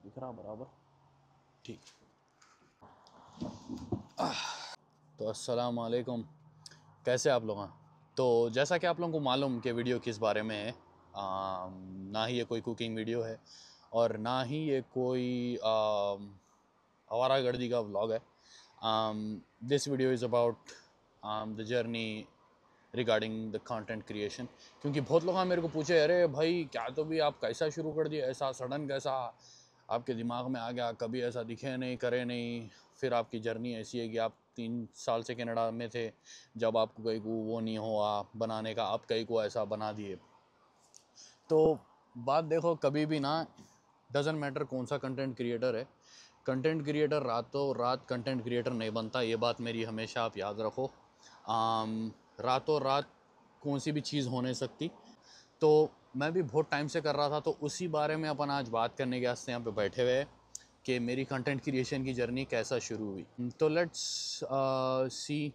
दिख रहा बराबर? ठीक। तो अस्सलाम वालेकुम, कैसे आप लोग हैं? तो जैसा कि आप लोगों को मालूम कि वीडियो किस बारे में है, ना ही ये कोई कुकिंग वीडियो है और ना ही ये कोई आवारागर्दी का व्लॉग है। This video is about the journey regarding the content creation. क्योंकि बहुत लोग मेरे को पूछे, अरे भाई क्या तो भी आप कैसा शुरू कर दिया, ऐसा सडन कैसा आपके दिमाग में आ गया, कभी ऐसा दिखे नहीं, करे नहीं, फिर आपकी जर्नी ऐसी है कि आप 3 साल से कनाडा में थे, जब आपको कहीं को वो नहीं हुआ बनाने का, आप कहीं को ऐसा बना दिए। तो बात देखो, कभी भी ना, डजेंट मैटर कौन सा कंटेंट क्रिएटर है, कंटेंट क्रिएटर रातों रात कंटेंट क्रिएटर नहीं बनता। ये बात मेरी हमेशा आप याद रखो। रातों रात कौन सी भी चीज़ हो नहीं सकती। तो मैं भी बहुत टाइम से कर रहा था, तो उसी बारे में अपन आज बात करने के वास्ते यहाँ पे बैठे हुए हैं कि मेरी कंटेंट क्रिएशन की जर्नी कैसा शुरू हुई। तो लेट्स सी।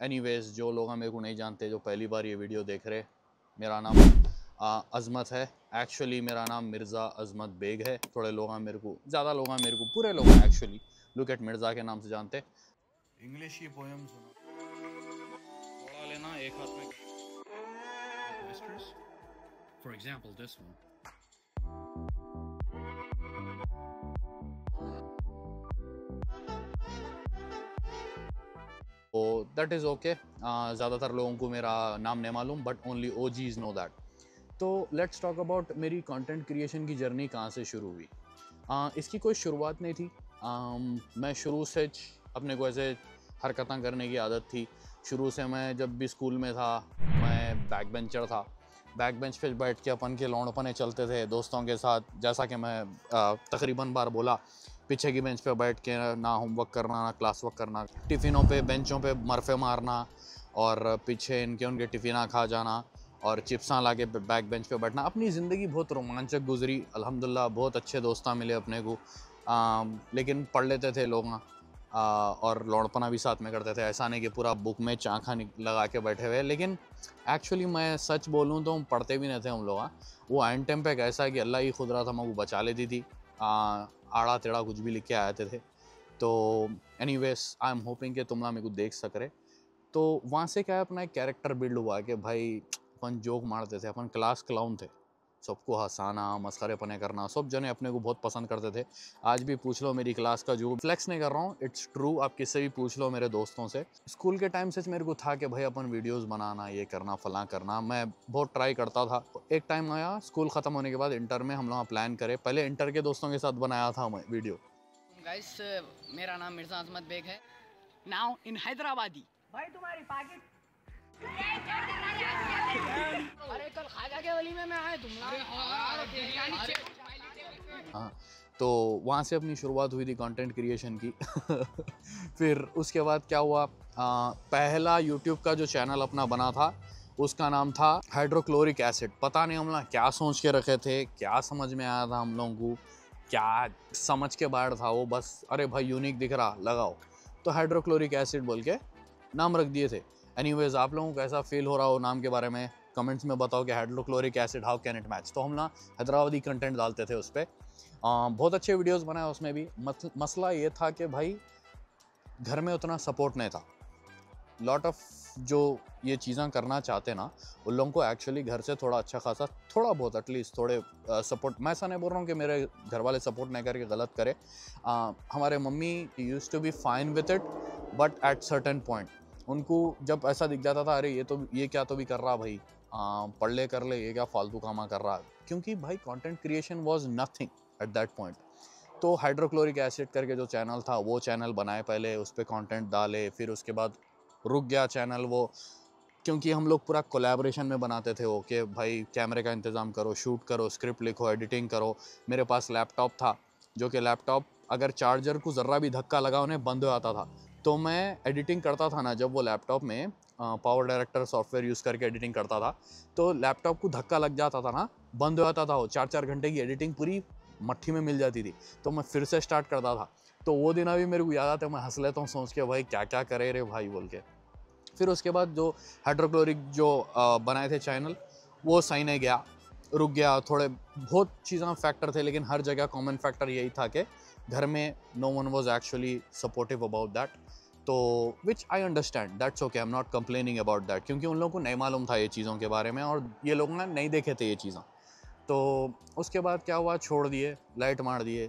एनीवेज, जो लोग मेरे को नहीं जानते, जो पहली बार ये वीडियो देख रहे, मेरा नाम अज़मत है। एक्चुअली मेरा नाम मिर्ज़ा अज़मत बेग है। थोड़े लोग मेरे को, ज़्यादा लोग मेरे को, पूरे लोग एक्चुअली लुक एट मिर्ज़ा के नाम से जानते। इंग्लिश की पोएम सुना, थोड़ा लेना एक हाथ में। For example, this one. तो दैट इज़ ओके। ज़्यादातर लोगों को मेरा नाम नहीं मालूम, but only OGs know that. तो लेट्स टॉक अबाउट मेरी कंटेंट क्रिएशन की जर्नी कहाँ से शुरू हुई। इसकी कोई शुरुआत नहीं थी। मैं शुरू से अपने को ऐसे हरकतें करने की आदत थी। शुरू से मैं जब भी स्कूल में था, मैं बैक बेंचर था। बैक बेंच पे बैठ के अपन के लौंडपने चलते थे दोस्तों के साथ। जैसा कि मैं तकरीबन बार बोला, पीछे की बेंच पे बैठ के ना होमवर्क करना, ना क्लास वर्क करना, टिफ़िनों पे बेंचों पे मरफे मारना और पीछे इनके उनके टिफ़िना खा जाना और चिप्सां ला के बैक बेंच पे बैठना। अपनी ज़िंदगी बहुत रोमांचक गुजरी, अल्हम्दुलिल्लाह। बहुत अच्छे दोस्ता मिले अपने को। लेकिन पढ़ लेते थे लोग और लौड़पना भी साथ में करते थे। ऐसा नहीं कि पूरा बुक में चाँखा लगा के बैठे हुए। लेकिन एक्चुअली मैं सच बोलूँ तो हम पढ़ते भी नहीं थे हम लोग। वो एंड टाइम पे कैसा है कि अल्लाह ही खुद रहा था, मैं बचा लेती थी। आड़ा टेढ़ा कुछ भी लिख के आते थे। तो एनीवेज, आई एम होपिंग कि तुम लोग मेरे को देख सक रहे। तो वहाँ से क्या है, अपना एक कैरेक्टर बिल्ड हुआ कि भाई अपन जोक मारते थे, अपन क्लास क्लाउन थे। सबको हंसाना, मस्खरे पने करना, सब जने अपने को बहुत पसंद करते थे। आज भी पूछ लो मेरी क्लास का, जो फ्लेक्स नहीं कर रहा हूँ, इट्स ट्रू। आप किससे भी पूछ लो मेरे दोस्तों से। स्कूल के टाइम से मेरे को था कि भाई अपन वीडियोस बनाना, ये करना, फलां करना। मैं बहुत ट्राई करता था। एक टाइम आया स्कूल ख़त्म होने के बाद, इंटर में हम लोग प्लान करे। पहले इंटर के दोस्तों के साथ बनाया था मैं वीडियो। गाइस, मेरा नाम मिर्ज़ा अज़मत बेग है। Now in Hyderabadi. भाई तुम्हारी पाकिट। अरे कल खाजा के वली में मैं आया तुम। हाँ, तो वहाँ से अपनी शुरुआत हुई थी कंटेंट क्रिएशन की। फिर उसके बाद क्या हुआ, पहला यूट्यूब का जो चैनल अपना बना था, उसका नाम था हाइड्रोक्लोरिक एसिड। पता नहीं हम लोग क्या सोच के रखे थे, क्या समझ में आया था हम लोगों को, क्या समझ के बाहर था वो। बस अरे भाई यूनिक दिख रहा, लगाओ, तो हाइड्रोक्लोरिक एसिड बोल के नाम रख दिए थे। एनीवेज, आप लोगों को कैसा फील हो रहा हो नाम के बारे में, कमेंट्स में बताओ कि hydrochloric acid how can it match. तो हम ना हैदराबादी कंटेंट डालते थे उस पर। बहुत अच्छे वीडियोस बनाए उसमें भी। मसला ये था कि भाई घर में उतना सपोर्ट नहीं था। लॉट ऑफ जो ये चीज़ें करना चाहते ना, उन लोगों को एक्चुअली घर से थोड़ा अच्छा खासा, थोड़ा बहुत एटलीस्ट थोड़े सपोर्ट। मैं ऐसा नहीं बोल रहा हूँ कि मेरे घर वाले सपोर्ट नहीं करके गलत करे। हमारे mummy used to be fine with it, but at certain point उनको जब ऐसा दिख जाता था, अरे ये क्या तो भी कर रहा भाई, पढ़ ले कर ले, ये क्या फालतू कामा कर रहा है। क्योंकि भाई content creation was nothing at that point. तो हाइड्रोक्लोरिक एसिड करके जो चैनल था, वो चैनल बनाए पहले, उस पर कंटेंट डाले। फिर उसके बाद रुक गया चैनल वो, क्योंकि हम लोग पूरा कोलैबोरेशन में बनाते थे वो, कि भाई कैमरे का इंतज़ाम करो, शूट करो, स्क्रिप्ट लिखो, एडिटिंग करो। मेरे पास लैपटॉप था, जो कि लैपटॉप अगर चार्जर को ज़र्रा भी धक्का लगा उन्हें बंद हो जाता था। तो मैं एडिटिंग करता था ना, जब वो लैपटॉप में पावर डायरेक्टर सॉफ्टवेयर यूज़ करके एडिटिंग करता था, तो लैपटॉप को धक्का लग जाता था ना, बंद हो जाता था वो। 4-4 घंटे की एडिटिंग पूरी मट्ठी में मिल जाती थी। तो मैं फिर से स्टार्ट करता था। तो वो दिन अभी मेरे को याद आता है, मैं हंस लेता हूँ सोच के, भाई क्या क्या करे रे भाई बोल के। फिर उसके बाद जो हाइड्रोक्लोरिक जो बनाए थे चैनल, वो सही नहीं गया। रुक गया, थोड़े बहुत चीज़ें फैक्टर थे, लेकिन हर जगह कॉमन फैक्टर यही था कि घर में no one was actually supportive about that. तो which I understand, that's okay, I am not complaining about that, क्योंकि उन लोगों को नहीं मालूम था ये चीज़ों के बारे में और ये लोग ना नहीं देखे थे ये चीज़ें। तो उसके बाद क्या हुआ, छोड़ दिए, लाइट मार दिए।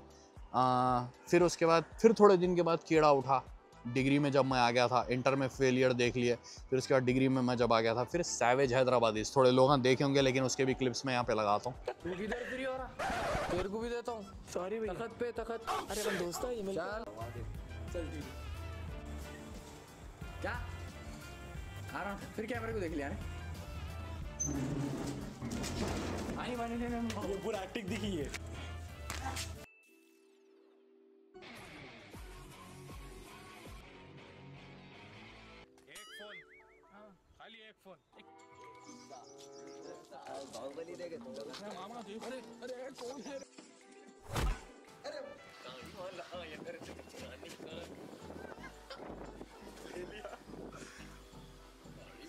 फिर उसके बाद फिर थोड़े दिन के बाद कीड़ा उठा। डिग्री में जब मैं आ गया था, इंटर में फेलियर देख लिए, फिर उसके बाद डिग्री में मैं जब आ गया था, फिर सैवेज हैदराबादी, थोड़े लोग देखे होंगे लेकिन उसके भी क्लिप्स मैं यहाँ पे लगाता हूँ। तू किधर फ्री हो रहा? तेरे को भी देता हूँ। सॉरी भाई। तखत पे तखत। अरे हम दोस्त है, ये मिल चल ठीक है। क्या आ रहा हूँ, फिर कैमरे को देख लिया ने। आई मानी ने ये पूरा एक्टिंग दिखी है। बाहुबली देखे तुम लोग? मामा अरे अरे कौन है? अरे कहानी वाला ये तेरे से कहानी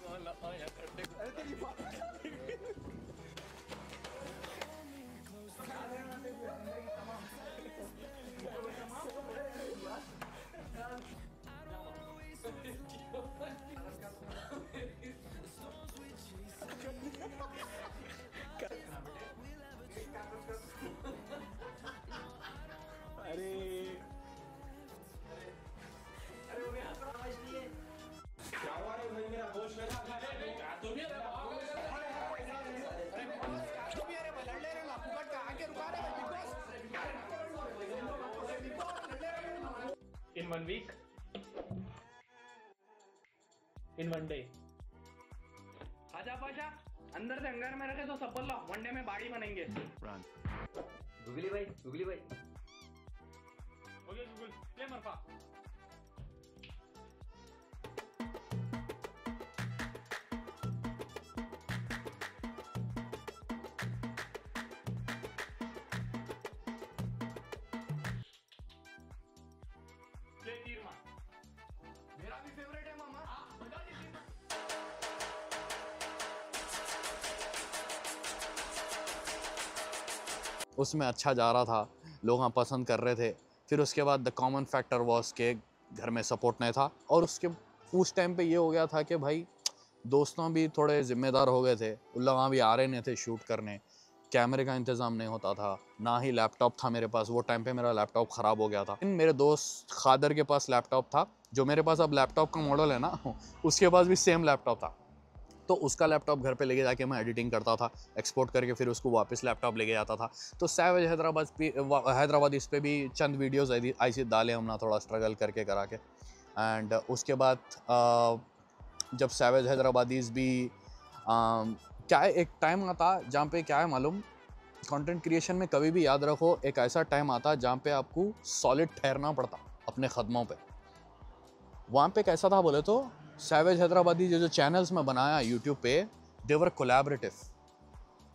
वाला आया करते। अरे तेरी बात in 1 week, in 1 day. आजा पाजा, अंदर से अंगार में रखे तो सब बोल लो, वनडे में बाड़ी बनेंगे। गुगली भाई, गुगली भाई। ओके गूगल प्ले मरफा। प्ले तीरमा। मेरा भी फेवरेट है मामा। बता दीजिए। उसमें अच्छा जा रहा था, लोग पसंद कर रहे थे। फिर उसके बाद द कॉमन फैक्टर वॉज के घर में सपोर्ट नहीं था, और उस टाइम पे ये हो गया था कि भाई दोस्तों भी थोड़े ज़िम्मेदार हो गए थे, उन लोग वहाँ भी आ रहे नहीं थे शूट करने, कैमरे का इंतज़ाम नहीं होता था, ना ही लैपटॉप था मेरे पास। वो टाइम पे मेरा लैपटॉप ख़राब हो गया था। मेरे दोस्त खादर के पास लैपटॉप था, जो मेरे पास अब लैपटॉप का मॉडल है ना, उसके पास भी सेम लैपटॉप था। तो उसका लैपटॉप घर पे लेके जाके मैं एडिटिंग करता था, एक्सपोर्ट करके फिर उसको वापस लैपटॉप लेके जाता था। तो सैवेज हैदराबाद इस पे भी चंद वीडियोस ऐसे डाले हमने, थोड़ा स्ट्रगल करके करा के। एंड उसके बाद जब सैवेज हैदराबादीज़ भी क्या है, एक टाइम आता जहाँ पे क्या है मालूम, कंटेंट क्रिएशन में कभी भी याद रखो, एक ऐसा टाइम आता जहाँ पे आपको सॉलिड ठहरना पड़ता अपने कदमों पे। वहाँ पे कैसा था बोले तो, सैवेज हैदराबादी जो चैनल्स में बनाया यूट्यूब पे, देवर कोलैबोरेटिव।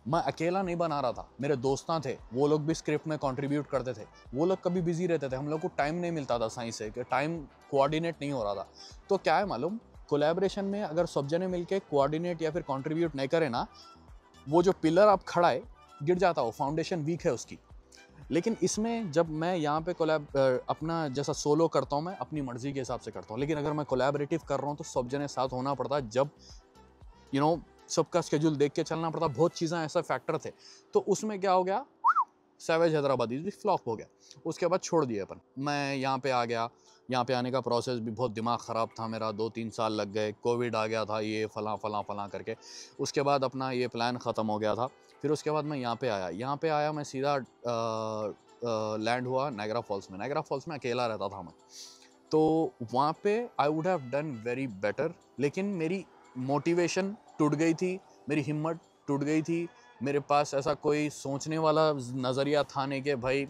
मैं अकेला नहीं बना रहा था, मेरे दोस्त थे, वो लोग भी स्क्रिप्ट में कंट्रीब्यूट करते थे। वो लोग कभी बिजी रहते थे, हम लोग को टाइम नहीं मिलता था सही से, कि टाइम कोऑर्डिनेट नहीं हो रहा था। तो क्या है मालूम, कोलैबोरेशन में अगर सब जने मिलके कोऑर्डिनेट या फिर कंट्रीब्यूट नहीं करे ना, वो जो पिलर आप खड़ा है गिर जाता, वो फाउंडेशन वीक है उसकी। लेकिन इसमें जब मैं यहाँ पे अपना जैसा सोलो करता हूँ, मैं अपनी मर्जी के हिसाब से करता हूँ, लेकिन अगर मैं कोलैबोरेटिव कर रहा हूँ तो सब जने साथ होना पड़ता है। जब सबका स्केड्यूल देख के चलना पड़ता, बहुत चीज़ें ऐसा फैक्टर थे। तो उसमें क्या हो गया, सैवेज हैदराबादी भी फ्लॉप हो गया। उसके बाद छोड़ दिया अपन, मैं यहाँ पे आ गया। यहाँ पे आने का प्रोसेस भी बहुत दिमाग ख़राब था मेरा, 2-3 साल लग गए, कोविड आ गया था, ये फलां करके। उसके बाद अपना ये प्लान ख़त्म हो गया था। फिर उसके बाद मैं यहाँ पे आया, मैं सीधा लैंड हुआ नायग्रा फॉल्स में। नायग्रा फॉल्स में अकेला रहता था मैं, तो वहाँ पे आई would have done very better, लेकिन मेरी मोटिवेशन टूट गई थी, मेरी हिम्मत टूट गई थी। मेरे पास ऐसा कोई सोचने वाला नज़रिया था नहीं कि भाई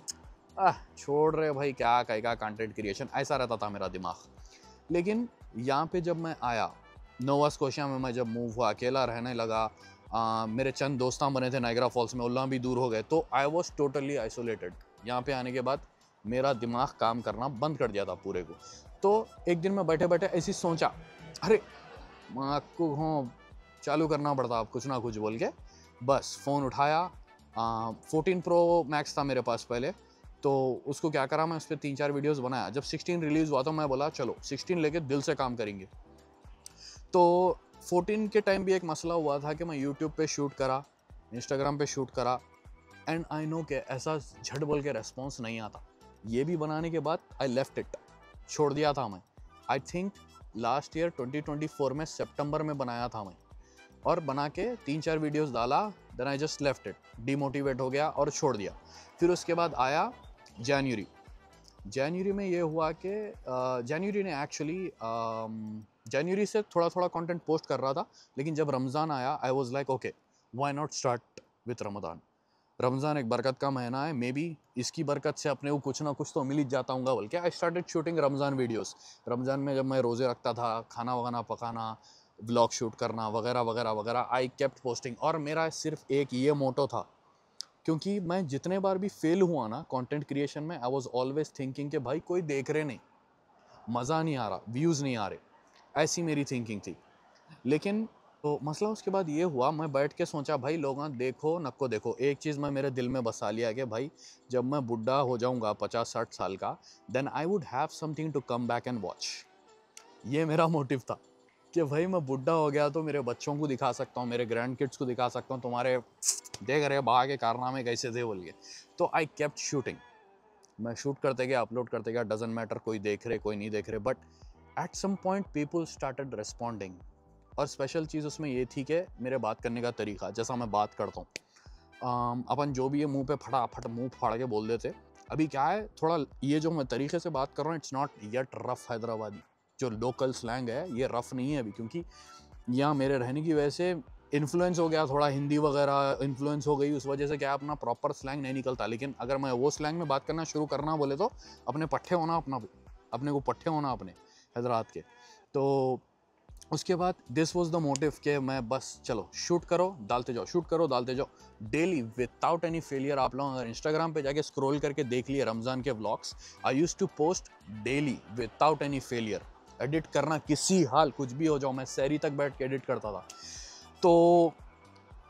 छोड़ रहे भाई, क्या कहेगा कंटेंट क्रिएशन, ऐसा रहता था मेरा दिमाग। लेकिन यहाँ पे जब मैं आया, नोवा स्कोशिया में मैं जब मूव हुआ, अकेला रहने लगा, मेरे चंद दोस्तां बने थे नायग्रा फॉल्स में, उल्ला भी दूर हो गए, तो आई वॉज टोटली आइसोलेटेड। यहाँ पे आने के बाद मेरा दिमाग काम करना बंद कर दिया था पूरे को। तो एक दिन मैं बैठे बैठे ऐसी सोचा, अरे आपको चालू करना पड़ता अब कुछ ना कुछ बोल के। बस फ़ोन उठाया, 14 Pro Max था मेरे पास पहले, तो उसको क्या करा मैं उस पर 3-4 वीडियोस बनाया। जब 16 रिलीज़ हुआ तो मैं बोला चलो 16 लेके दिल से काम करेंगे। तो 14 के टाइम भी एक मसला हुआ था कि मैं यूट्यूब पे शूट करा, इंस्टाग्राम पे शूट करा, एंड आई नो कि ऐसा झट बोल के रेस्पॉन्स नहीं आता। ये भी बनाने के बाद आई लेफ्ट इट, छोड़ दिया था मैं। आई थिंक लास्ट ईयर 2024 में सितंबर में बनाया था मैं, और बना के 3-4 वीडियोस डाला, then I just left it, demotivate हो गया और छोड़ दिया। फिर उसके बाद आया जनवरी में ये हुआ कि जनवरी ने एक्चुअली जनवरी से थोड़ा थोड़ा कंटेंट पोस्ट कर रहा था, लेकिन जब रमज़ान आया I was like okay why not start with Ramzan. Ramzan एक बरकत का महीना है, मे बी इसकी बरकत से अपने को कुछ ना कुछ तो मिल ही जाता हूँ बोल के I started shooting Ramzan videos. Ramzan में जब मैं रोज़े रखता था, खाना वगाना पकाना, व्लॉग शूट करना वगैरह वगैरह वगैरह, आई केप्ट पोस्टिंग। और मेरा सिर्फ एक ये मोटो था, क्योंकि मैं जितने बार भी फेल हुआ ना कंटेंट क्रिएशन में, आई वाज ऑलवेज थिंकिंग कि भाई कोई देख रहे नहीं, मज़ा नहीं आ रहा, व्यूज़ नहीं आ रहे, ऐसी मेरी थिंकिंग थी। लेकिन तो मसला उसके बाद ये हुआ, मैं बैठ के सोचा भाई लोग देखो नको देखो, एक चीज़ मैं मेरे दिल में बसा लिया कि भाई जब मैं बुढ़ा हो जाऊंगा 50-60 साल का, then I would have something to come back and watch. ये मेरा मोटिव था कि भाई मैं बुढ़ा हो गया तो मेरे बच्चों को दिखा सकता हूँ, मेरे ग्रैंड किड्स को दिखा सकता हूँ तुम्हारे देख रहे बा के कारनामे कैसे थे बोल के। तो आई केप्ट शूटिंग, मैं शूट करते गया, अपलोड करते गया, डजंट मैटर कोई देख रहे कोई नहीं देख रहे, but at some point people started responding. और स्पेशल चीज़ उसमें ये थी कि मेरे बात करने का तरीका, जैसा मैं बात करता हूँ, अपन जो भी ये मुंह पे फटाफट मुंह फाड़ के बोल देते, अभी क्या है थोड़ा ये जो मैं तरीके से बात कर रहा हूँ, it's not yet rough Hyderabadi, जो लोकल स्लैंग है ये रफ नहीं है अभी, क्योंकि यहाँ मेरे रहने की वजह से इन्फ्लुएंस हो गया, थोड़ा हिंदी वगैरह इन्फ्लुएंस हो गई, उस वजह से क्या अपना प्रॉपर स्लैंग नहीं निकलता। लेकिन अगर मैं वो स्लैंग में बात करना शुरू करना बोले तो अपने पट्टे होना, अपने को पट्टे होना अपने हैदराबाद के। तो उसके बाद दिस वाज द मोटिव कि मैं बस चलो शूट करो डालते जाओ, शूट करो डालते जाओ डेली विदाउट एनी फेलियर। आप लोग अगर इंस्टाग्राम पे जाके स्क्रॉल करके देख लिए रमज़ान के vlogs, I used to post daily without any failure. Edit करना किसी हाल कुछ भी हो जाओ, मैं सहरी तक बैठ के एडिट करता था। तो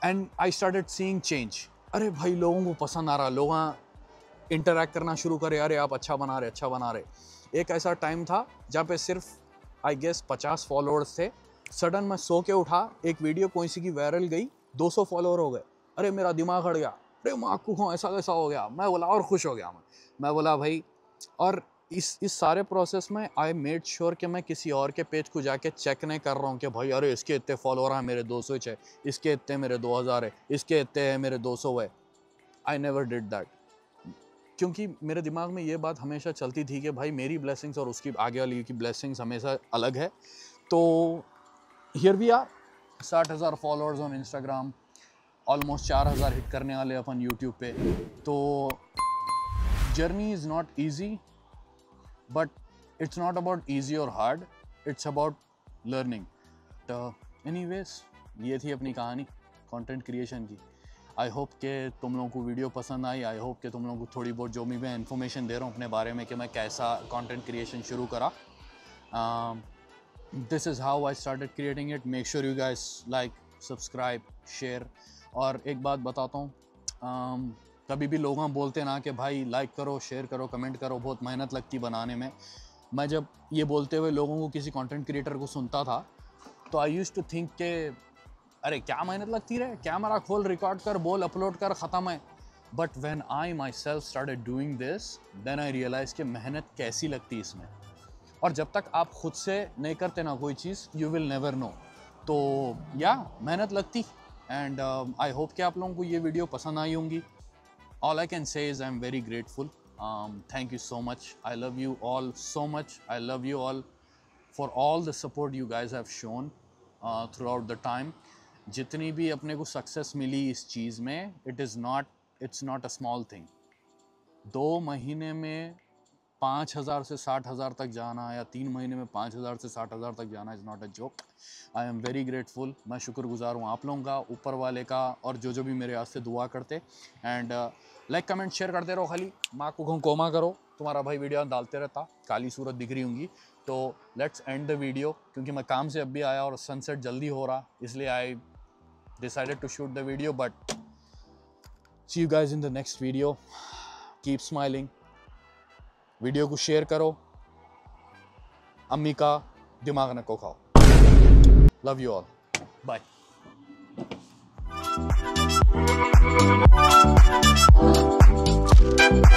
and I started seeing change, अरे भाई लोगों को पसंद आ रहा, लोग इंटरैक्ट करना शुरू करे, अरे आप अच्छा बना रहे अच्छा बना रहे। एक ऐसा टाइम था जहाँ पे सिर्फ आई गेस 50 फॉलोअर्स थे, सडन मैं सो के उठा, एक वीडियो कोई सी की वायरल गई, 200 फॉलोअर हो गए, अरे मेरा दिमाग हट गया, अरे माँ को ऐसा कैसा हो गया, मैं बोला और खुश हो गया मैं बोला भाई। और इस सारे प्रोसेस में आई मेड श्योर कि मैं किसी और के पेज को जाके चेक नहीं कर रहा हूँ कि भाई अरे इसके इतने फॉलोअर हैं मेरे 200 है, इसके इतने मेरे 2000 है, इसके इतने हैं मेरे 200 है। आई नेवर डिड दैट, क्योंकि मेरे दिमाग में ये बात हमेशा चलती थी कि भाई मेरी ब्लेसिंग्स और उसकी आगे वाली की ब्लेसिंग्स हमेशा अलग है। तो here we are, 60,000 followers on Instagram, almost 4,000 hit करने वाले अपन यूट्यूब पे। तो journey is not easy, but it's not about easy और हार्ड, इट्स अबाउट लर्निंग। तो एनीवेज ये थी अपनी कहानी कंटेंट क्रिएशन की। आई होप कि तुम लोगों को वीडियो पसंद आई, आई होप कि तुम लोगों को थोड़ी बहुत जो भी मैं इन्फॉर्मेशन दे रहा हूँ अपने बारे में कि मैं कैसा कंटेंट क्रिएशन शुरू करा। This is how I started creating it. Make sure you guys like, subscribe, share. और एक बात बताता हूँ, कभी भी लोग बोलते ना कि भाई लाइक करो, शेयर करो, कमेंट करो, बहुत मेहनत लगती बनाने में। मैं जब ये बोलते हुए लोगों को किसी कंटेंट क्रिएटर को सुनता था तो आई यूज्ड टू थिंक के अरे क्या मेहनत लगती रहे, कैमरा खोल, रिकॉर्ड कर, बोल, अपलोड कर, ख़त्म है। But when I myself started doing this, then I realise कि मेहनत कैसी लगती है इसमें। और जब तक आप खुद से नहीं करते ना कोई चीज़, यू विल नेवर नो। तो या मेहनत लगती। एंड आई होप कि आप लोगों को ये वीडियो पसंद आई होंगी। All I can say is I am very grateful. Thank you so much. I love you all so much. I love you all for all the support you guys have shown through out the time. जितनी भी अपने को success मिली इस चीज़ में, it's not a small thing. 2 महीने में 5,000 से 60,000 तक जाना, या 3 महीने में 5,000 से 60,000 तक जाना is not a joke. I am very grateful. मैं शुक्रगुजार हूँ आप लोगों का, ऊपर वाले का, और जो भी मेरे वास्ते दुआ करते। एंड लाइक कमेंट शेयर करते रहो, खाली माँ को कोमा करो। तुम्हारा भाई वीडियो डालते रहता, काली सूरत दिख रही होंगी। तो लेट्स एंड द वीडियो, क्योंकि मैं काम से अब भी आया और सनसेट जल्दी हो रहा, इसलिए आई decided to shoot the video, but See you guys in the next video. Keep smiling. Video को शेयर करो. अम्मी का दिमाग न को खाओ. Love you all. Bye.